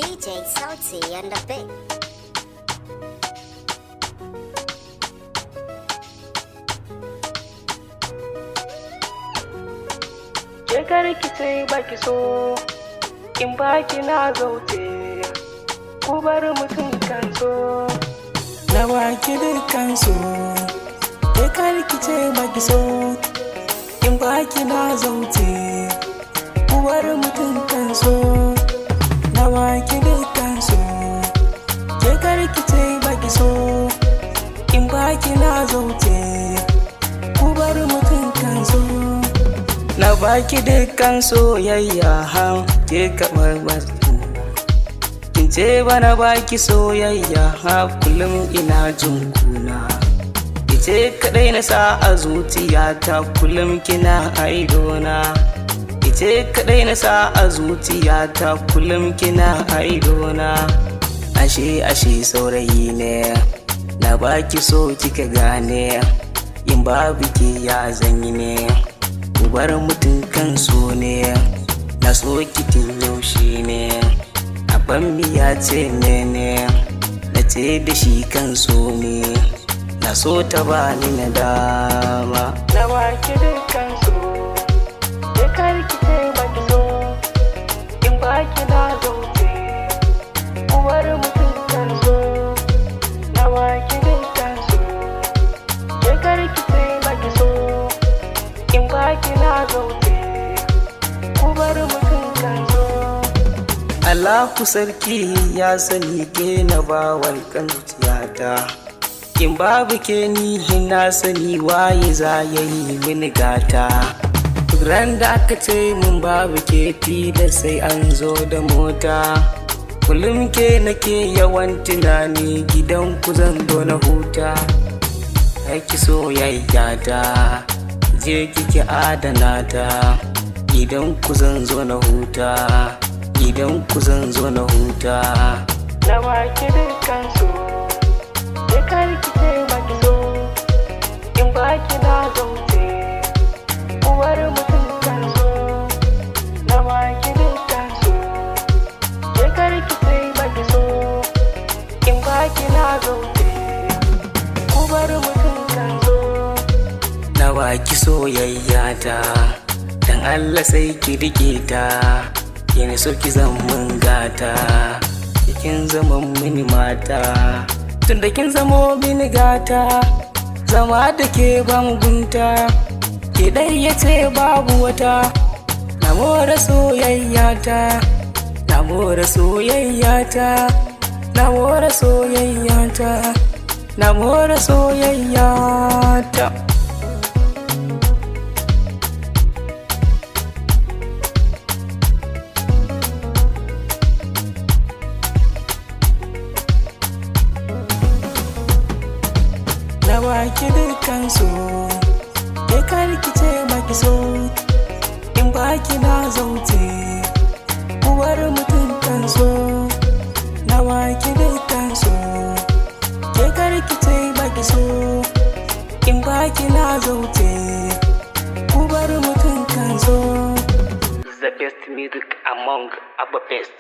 DJ Salty and the Big. Ke rikice baki so, in baki na zauce, ku bar mutum kan so. Na baki dukkan so, ke rikice baki so, in baki na zauce, ku bar mutum kan so. Na baki dukkan so, ke rikice baki so, in baki na zauce, ku bar mutum kan so. Na baki dukkan soyayya han ke kamar wasu. Kin ce bana baki soyayya ha kullum ina jin kuna. Ice kadai na sa a zuciyata kullum kina aidona. Ice kadai na sa a zuciyata kullum kina aidona. Ashe saurayi ne na baki so kika gane. In babu ke ya zanyi ne. Bar mutum kan so ne, na so kitin yaushe ne, abin ya ce ne, na ce da shi kan so ne, na so ta bani na dama. Na baki dukkan so, ya karkice baki so, in baki na zauce, uwar mutum kan so. Na baki dukkan so, ya karkice baki so, in baki na zauce, ku bar mutum kan zo. Allahu sarki ya sani ke na bawal kan zuciyata. In babu ke ni na sani waye za ya yi mini gata. Ran da aka ce mun babu ke da sai an zo da mota. Kullum ke nake yawan tunani gidan ku zan zo na huta. Aiki soyayya ta. Je kike adana ta, idan ku zan zo na huta, idan ku zan zo na huta. Na baki dukkan so, ya karkice baki so, in baki na zauce, uwar mutum kan so. Na baki dukkan so, ya karkice baki so, in baki na zauce, uwar mutum kan so. Na baki soyayya ta, dan Allah sai ki rike ta, yana so ki zaman gata, kin zaman mini mata. Tunda kin zamo mini gata, zama da ke ba mugunta, ke dai yace babu wata. Na more soyayya ta, na more soyayya ta, na more soyayya ta, na more soyayya ta. Na baki dukkan so, ke karkice baki so, in baki na zauce, uwar mutum kan so. Na baki dukkan so, ke karkice baki so, in baki na zauce, uwar mutum kan so. The best music among our best.